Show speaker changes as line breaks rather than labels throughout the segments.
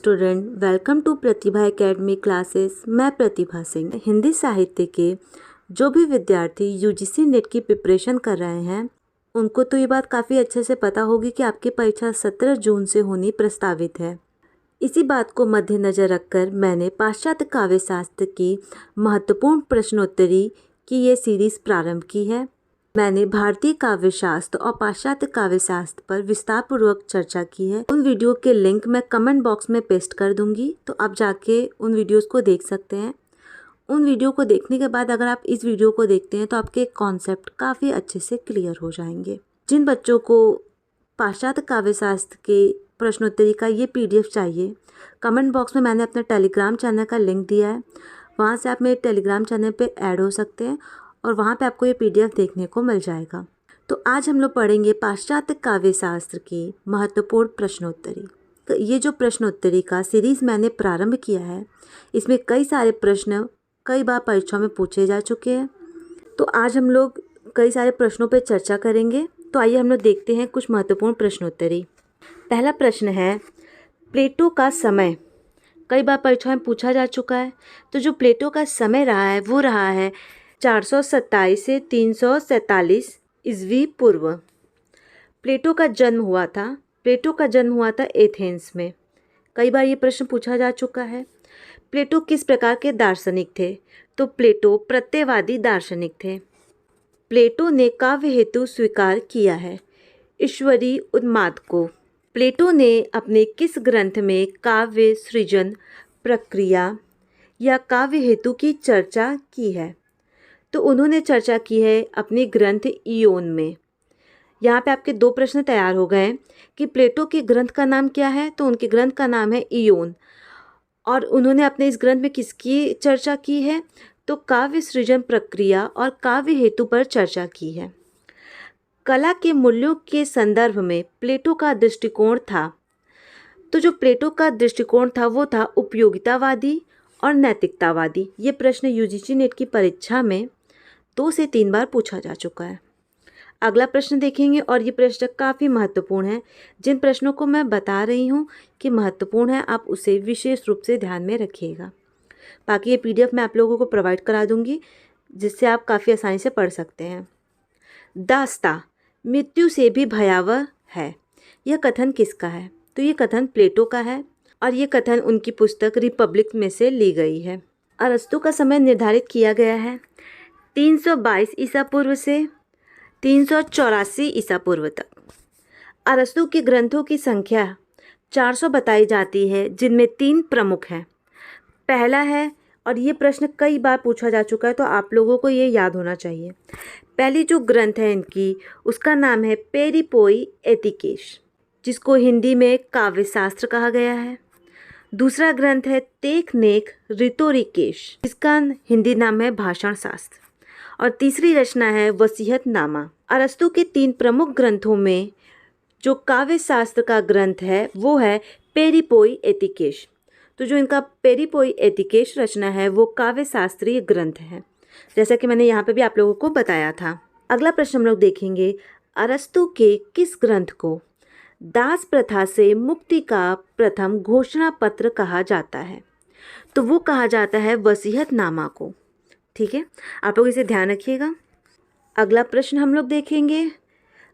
Student, welcome to Pratibha Academy classes. मैं प्रतिभा सिंह। हिंदी साहित्य के जो भी विद्यार्थी यूजीसी नेट की प्रिपरेशन कर रहे हैं उनको तो ये बात काफ़ी अच्छे से पता होगी कि आपकी परीक्षा 17 जून से होनी प्रस्तावित है। इसी बात को मद्देनज़र रखकर मैंने पाश्चात्य काव्य शास्त्र की महत्वपूर्ण प्रश्नोत्तरी की ये सीरीज़ प्रारंभ की है। मैंने भारतीय काव्य शास्त्र और पाश्चात्य काव्य शास्त्र पर विस्तार पूर्वक चर्चा की है। उन वीडियो के लिंक मैं कमेंट बॉक्स में पेस्ट कर दूंगी, तो आप जाके उन वीडियोस को देख सकते हैं। उन वीडियो को देखने के बाद अगर आप इस वीडियो को देखते हैं तो आपके कॉन्सेप्ट काफ़ी अच्छे से क्लियर हो जाएंगे। जिन बच्चों को पाश्चात्य काव्य शास्त्र के प्रश्नोत्तरी का ये PDF चाहिए, कमेंट बॉक्स में मैंने अपने टेलीग्राम चैनल का लिंक दिया है। वहाँ से आप मेरे टेलीग्राम चैनल पर ऐड हो सकते हैं और वहाँ पे आपको ये PDF देखने को मिल जाएगा। तो आज हम लोग पढ़ेंगे पाश्चात्य काव्य शास्त्र की महत्वपूर्ण प्रश्नोत्तरी। तो ये जो प्रश्नोत्तरी का सीरीज़ मैंने प्रारंभ किया है, इसमें कई सारे प्रश्न कई बार परीक्षा में पूछे जा चुके हैं। तो आज हम लोग कई सारे प्रश्नों पर चर्चा करेंगे। तो आइए हम लोग देखते हैं कुछ महत्वपूर्ण प्रश्नोत्तरी। पहला प्रश्न है, प्लेटो का समय कई बार परीक्षा में पूछा जा चुका है। तो जो प्लेटो का समय रहा है वो रहा है 427 से 347 ईस्वी पूर्व। प्लेटो का जन्म हुआ था एथेंस में। कई बार ये प्रश्न पूछा जा चुका है। प्लेटो किस प्रकार के दार्शनिक थे? तो प्लेटो प्रत्ययवादी दार्शनिक थे। प्लेटो ने काव्य हेतु स्वीकार किया है ईश्वरीय उन्माद को। प्लेटो ने अपने किस ग्रंथ में काव्य सृजन प्रक्रिया या काव्य हेतु की चर्चा की है? तो उन्होंने चर्चा की है अपने ग्रंथ इयोन में। यहाँ पे आपके दो प्रश्न तैयार हो गए कि प्लेटो के ग्रंथ का नाम क्या है। तो उनके ग्रंथ का नाम है इयोन। और उन्होंने अपने इस ग्रंथ में किसकी चर्चा की है? तो काव्य सृजन प्रक्रिया और काव्य हेतु पर चर्चा की है। कला के मूल्यों के संदर्भ में प्लेटो का दृष्टिकोण था। तो जो प्लेटो का दृष्टिकोण था वो था उपयोगितावादी और नैतिकतावादी। ये प्रश्न यूजीसी नेट की परीक्षा में 2 से 3 बार पूछा जा चुका है। अगला प्रश्न देखेंगे और ये प्रश्न काफ़ी महत्वपूर्ण है। जिन प्रश्नों को मैं बता रही हूँ कि महत्वपूर्ण है, आप उसे विशेष रूप से ध्यान में रखिएगा। बाकी ये PDF मैं आप लोगों को प्रोवाइड करा दूँगी, जिससे आप काफ़ी आसानी से पढ़ सकते हैं। दास्ता मृत्यु से भी भयावह है, यह कथन किसका है? तो ये कथन प्लेटो का है और ये कथन उनकी पुस्तक रिपब्लिक में से ली गई है। अरस्तु का समय निर्धारित किया गया है 322 ईसा पूर्व से 384 ईसा पूर्व तक। अरस्तु के ग्रंथों की संख्या 400 बताई जाती है, जिनमें 3 प्रमुख हैं। पहला है, और ये प्रश्न कई बार पूछा जा चुका है तो आप लोगों को ये याद होना चाहिए। पहली जो ग्रंथ है इनकी, उसका नाम है पेरिपोई एतिकेश, जिसको हिंदी में काव्य शास्त्र कहा गया है। दूसरा ग्रंथ है तेकनेक रितोरिकेश, जिसका हिंदी नाम है भाषण शास्त्र। और तीसरी रचना है वसीयतनामा। अरस्तु के 3 प्रमुख ग्रंथों में जो काव्य शास्त्र का ग्रंथ है वो है पेरिपोई एतिकेश। तो जो इनका पेरिपोई एतिकेश रचना है वो काव्य शास्त्रीय ग्रंथ है, जैसा कि मैंने यहाँ पे भी आप लोगों को बताया था। अगला प्रश्न हम लोग देखेंगे, अरस्तु के किस ग्रंथ को दास प्रथा से मुक्ति का प्रथम घोषणा पत्र कहा जाता है? तो वो कहा जाता है वसीयतनामा को। ठीक है, आप लोग इसे ध्यान रखिएगा। अगला प्रश्न हम लोग देखेंगे,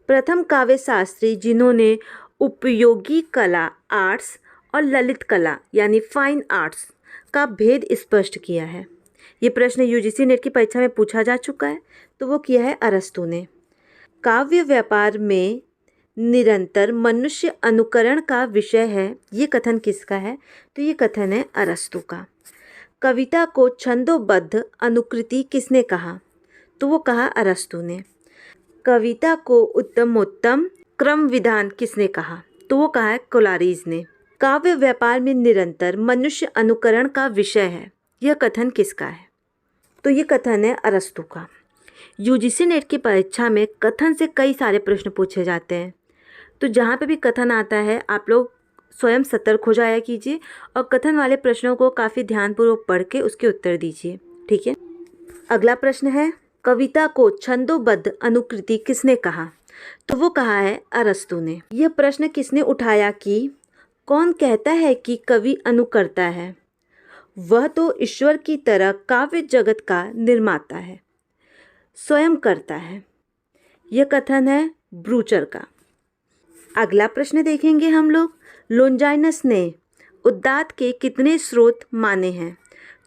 प्रथम काव्य शास्त्री जिन्होंने उपयोगी कला आर्ट्स और ललित कला यानी फाइन आर्ट्स का भेद स्पष्ट किया है। ये प्रश्न यूजीसी नेट की परीक्षा में पूछा जा चुका है, तो वो किया है अरस्तु ने। काव्य व्यापार में निरंतर मनुष्य अनुकरण का विषय है, ये कथन किसका है? तो ये कथन है अरस्तु का। कविता को छंदोबद्ध अनुकृति किसने कहा? तो वो कहा अरस्तु ने। कविता को उत्तमोत्तम क्रम विधान किसने कहा? तो वो कहा है कोलारिज ने। काव्य व्यापार में निरंतर मनुष्य अनुकरण का विषय है, यह कथन किसका है? तो ये कथन है अरस्तु का। यूजीसी नेट की परीक्षा में कथन से कई सारे प्रश्न पूछे जाते हैं, तो जहाँ पे भी कथन आता है आप लोग स्वयं सतर्क हो जाया कीजिए और कथन वाले प्रश्नों को काफ़ी ध्यानपूर्वक पढ़ के उसके उत्तर दीजिए। ठीक है, अगला प्रश्न है, कविता को छंदोबद्ध अनुकृति किसने कहा? तो वो कहा है अरस्तु ने। यह प्रश्न किसने उठाया कि कौन कहता है कि कवि अनुकर्ता है, वह तो ईश्वर की तरह काव्य जगत का निर्माता है, स्वयं करता है। यह कथन है ब्रूचर का। अगला प्रश्न देखेंगे हम लोग। लोंजाइनस ने उदात्त के कितने स्रोत माने हैं?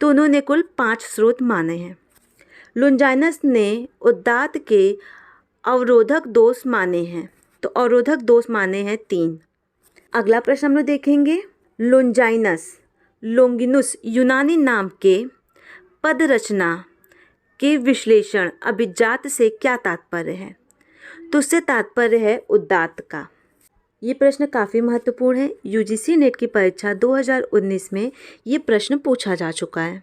तो उन्होंने कुल 5 स्रोत माने हैं। लोंजाइनस ने उदात्त के अवरोधक दोष माने हैं, तो अवरोधक दोष माने हैं 3। अगला प्रश्न हम लोग देखेंगे। लोंजाइनस लोंगिनुस यूनानी नाम के पद रचना के विश्लेषण अभिजात से क्या तात्पर्य है? तो उससे तात्पर्य है उदात्त का। ये प्रश्न काफ़ी महत्वपूर्ण है। यूजीसी नेट की परीक्षा 2019 में ये प्रश्न पूछा जा चुका है,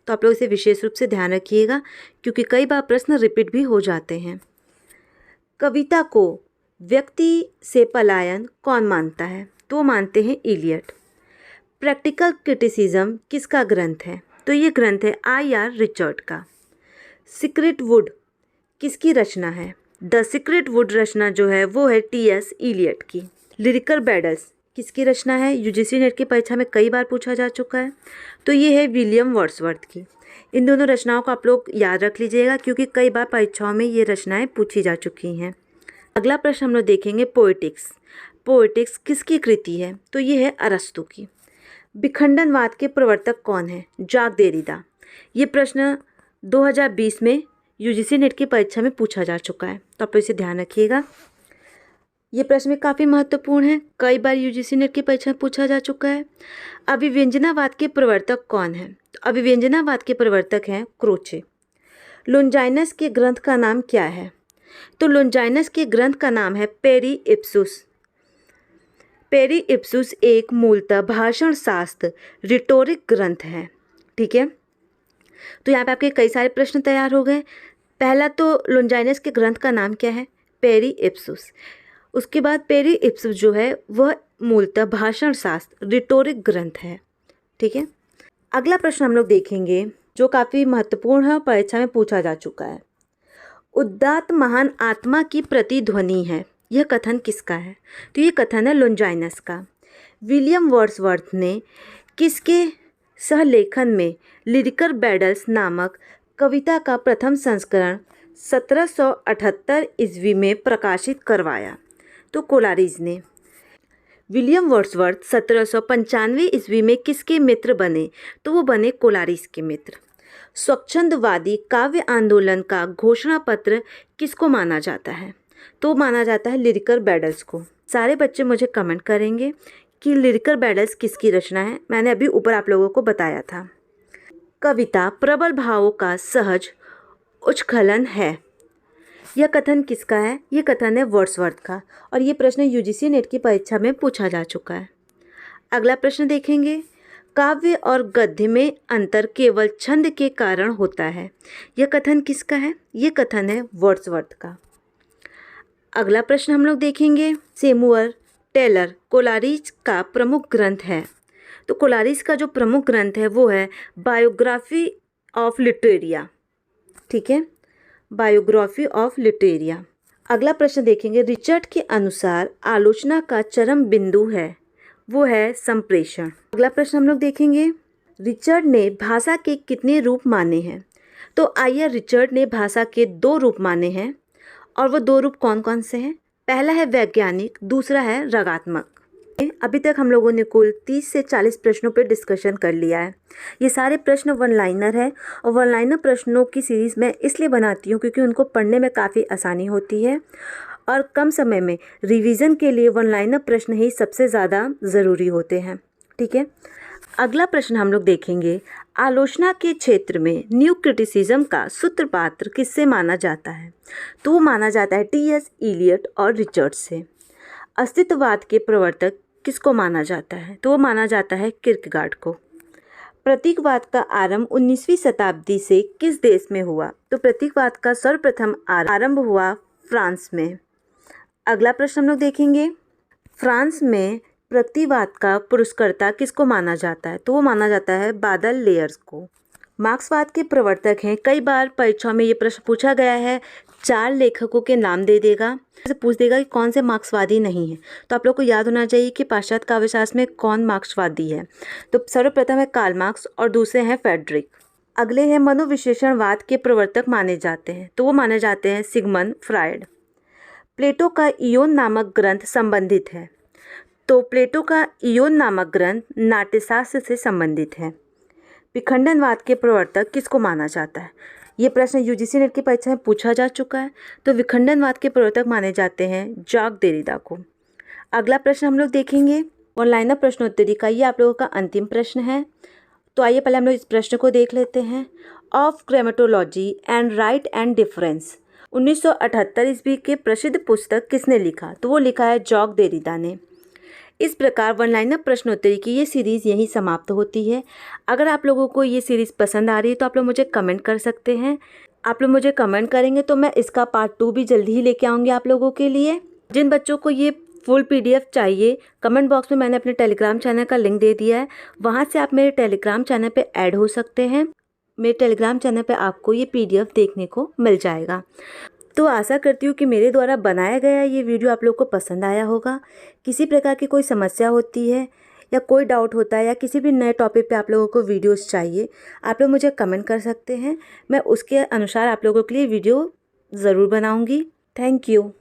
तो आप लोग इसे विशेष रूप से ध्यान रखिएगा क्योंकि कई बार प्रश्न रिपीट भी हो जाते हैं। कविता को व्यक्ति से पलायन कौन मानता है? तो मानते हैं इलियट। प्रैक्टिकल क्रिटिसिज्म किसका ग्रंथ है? तो ये ग्रंथ है I.R. रिचर्ड का। सीक्रेट वुड किसकी रचना है? द सीक्रेट वुड रचना जो है वो है T.S. इलियट की। लिरिकल बैटल्स किसकी रचना है? यूजीसी नेट की परीक्षा में कई बार पूछा जा चुका है, तो ये है विलियम वर्ड्सवर्थ की। इन दोनों रचनाओं को आप लोग याद रख लीजिएगा क्योंकि कई बार परीक्षाओं में ये रचनाएं पूछी जा चुकी हैं। अगला प्रश्न हम लोग देखेंगे पोएटिक्स। पोएटिक्स किसकी कृति है? तो ये है अरस्तु की। विखंडनवाद के प्रवर्तक कौन है? जाक देरिदा। ये प्रश्न 2020 में यूजीसी नेट की परीक्षा में पूछा जा चुका है, तो आप इसे ध्यान रखिएगा। ये प्रश्न में काफ़ी महत्वपूर्ण है, कई बार यूजीसी नेट की परीक्षा में पूछा जा चुका है। अभिव्यंजनावाद के प्रवर्तक कौन है? तो अभिव्यंजनावाद के प्रवर्तक हैं क्रोचे। लोंजाइनस के ग्रंथ का नाम क्या है? तो लोंजाइनस के ग्रंथ का नाम है पेरी इप्सुस। पेरी इप्सुस एक मूलतः भाषण शास्त्र रिटोरिक ग्रंथ है। ठीक है, तो यहाँ पे आपके कई सारे प्रश्न तैयार हो गए। पहला तो लोंजाइनस के ग्रंथ का नाम क्या है? पेरी इप्सुस। उसके बाद पेरी इप्सुस जो है वह मूलतः भाषण शास्त्र रिटोरिक ग्रंथ है। ठीक है, अगला प्रश्न हम लोग देखेंगे जो काफ़ी महत्वपूर्ण है और परीक्षा में पूछा जा चुका है। उदात्त महान आत्मा की प्रतिध्वनि है, यह कथन किसका है? तो ये कथन है लोंजाइनस का। विलियम वर्ड्सवर्थ ने किसके सहलेखन में लिरिकल बैटल्स नामक कविता का प्रथम संस्करण 1778 ईस्वी में प्रकाशित करवाया? तो कोलारिज ने। विलियम वर्ड्सवर्थ 1795 ईस्वी में किसके मित्र बने? तो वो बने कोलारिज के मित्र। स्वच्छंदवादी काव्य आंदोलन का घोषणा पत्र किसको माना जाता है? तो माना जाता है लिरिकल बैटल्स को। सारे बच्चे मुझे कमेंट करेंगे कि लिरिकल बैटल्स किसकी रचना है। मैंने अभी ऊपर आप लोगों को बताया था। कविता प्रबल भावों का सहज उच्छलन है, यह कथन किसका है? यह कथन है वर्ड्सवर्थ का, और ये प्रश्न यूजीसी नेट की परीक्षा में पूछा जा चुका है। अगला प्रश्न देखेंगे। काव्य और गद्य में अंतर केवल छंद के कारण होता है, यह कथन किसका है? यह कथन है वर्ड्सवर्थ का। अगला प्रश्न हम लोग देखेंगे। सैमुअल टेलर कोलारिज का प्रमुख ग्रंथ है, तो कोलारिज का जो प्रमुख ग्रंथ है वो है बायोग्राफी ऑफ लिटरेरिया। ठीक है, बायोग्राफी ऑफ लिटरेरिया। अगला प्रश्न देखेंगे। रिचर्ड के अनुसार आलोचना का चरम बिंदु है, वो है संप्रेषण। अगला प्रश्न हम लोग देखेंगे। रिचर्ड ने भाषा के कितने रूप माने हैं? तो आइए, रिचर्ड ने भाषा के 2 रूप माने हैं, और वो 2 रूप कौन कौन से हैं? पहला है वैज्ञानिक, दूसरा है रागात्मक। अभी तक हम लोगों ने कुल 30 से 40 प्रश्नों पर डिस्कशन कर लिया है। ये सारे प्रश्न वन लाइनर है, और वन लाइनर प्रश्नों की सीरीज़ मैं इसलिए बनाती हूँ क्योंकि उनको पढ़ने में काफ़ी आसानी होती है, और कम समय में रिवीजन के लिए वन लाइनर प्रश्न ही सबसे ज़्यादा ज़रूरी होते हैं। ठीक है, अगला प्रश्न हम लोग देखेंगे। आलोचना के क्षेत्र में न्यू क्रिटिसिज्म का सूत्रपात्र किससे माना जाता है? तो वो माना जाता है T.S. इलियट और रिचर्ड से। अस्तित्ववाद के प्रवर्तक किसको माना जाता है? तो वो माना जाता है किर्केगार्ड को। प्रतीकवाद का आरंभ 19वीं शताब्दी से किस देश में हुआ? तो प्रतीकवाद का सर्वप्रथम आरंभ हुआ फ्रांस में। अगला प्रश्न हम लोग देखेंगे। फ्रांस में प्रतीकवाद का पुरस्कर्ता किसको माना जाता है? तो वो माना जाता है बादल लेयर्स को। मार्क्सवाद के प्रवर्तक हैं। कई बार परीक्षाओं में ये प्रश्न पूछा गया है, 4 लेखकों के नाम दे देगा, जैसे पूछ देगा कि कौन से मार्क्सवादी नहीं है। तो आप लोग को याद होना चाहिए कि पाश्चात्य काव्यशास्त्र में कौन मार्क्सवादी है। तो सर्वप्रथम है कार्ल मार्क्स और दूसरे हैं फ्रेडरिक। अगले हैं मनोविश्लेषणवाद के प्रवर्तक माने जाते हैं, तो वो माने जाते हैं सिगमंड फ्रायड। प्लेटो का इयोन नामक ग्रंथ संबंधित है, तो प्लेटो का इयोन नामक ग्रंथ नाट्यशास्त्र से संबंधित है। विखंडनवाद के प्रवर्तक किसको माना जाता है? ये प्रश्न यूजीसी नेट की परीक्षा में पूछा जा चुका है। तो विखंडनवाद के प्रवर्तक माने जाते हैं जैक देरिडा को। अगला प्रश्न हम लोग देखेंगे ऑनलाइन प्रश्नोत्तरी का, ये आप लोगों का अंतिम प्रश्न है। तो आइए पहले हम लोग इस प्रश्न को देख लेते हैं। Of grammatology and right and difference 1978 ईस्वी के प्रसिद्ध पुस्तक किसने लिखा? तो वो लिखा है जैक देरिडा ने। इस प्रकार वन लाइनर प्रश्नोत्तरी की ये सीरीज़ यहीं समाप्त होती है। अगर आप लोगों को ये सीरीज़ पसंद आ रही है तो आप लोग मुझे कमेंट कर सकते हैं। आप लोग मुझे कमेंट करेंगे तो मैं इसका पार्ट 2 भी जल्दी ही लेके आऊँगी आप लोगों के लिए। जिन बच्चों को ये फुल PDF चाहिए, कमेंट बॉक्स में मैंने अपने टेलीग्राम चैनल का लिंक दे दिया है, वहाँ से आप मेरे टेलीग्राम चैनल पर ऐड हो सकते हैं। मेरे टेलीग्राम चैनल पर आपको ये PDF देखने को मिल जाएगा। तो आशा करती हूँ कि मेरे द्वारा बनाया गया ये वीडियो आप लोग को पसंद आया होगा। किसी प्रकार की कोई समस्या होती है या कोई डाउट होता है या किसी भी नए टॉपिक पे आप लोगों को वीडियोस चाहिए, आप लोग मुझे कमेंट कर सकते हैं। मैं उसके अनुसार आप लोगों के लिए वीडियो ज़रूर बनाऊँगी। Thank you.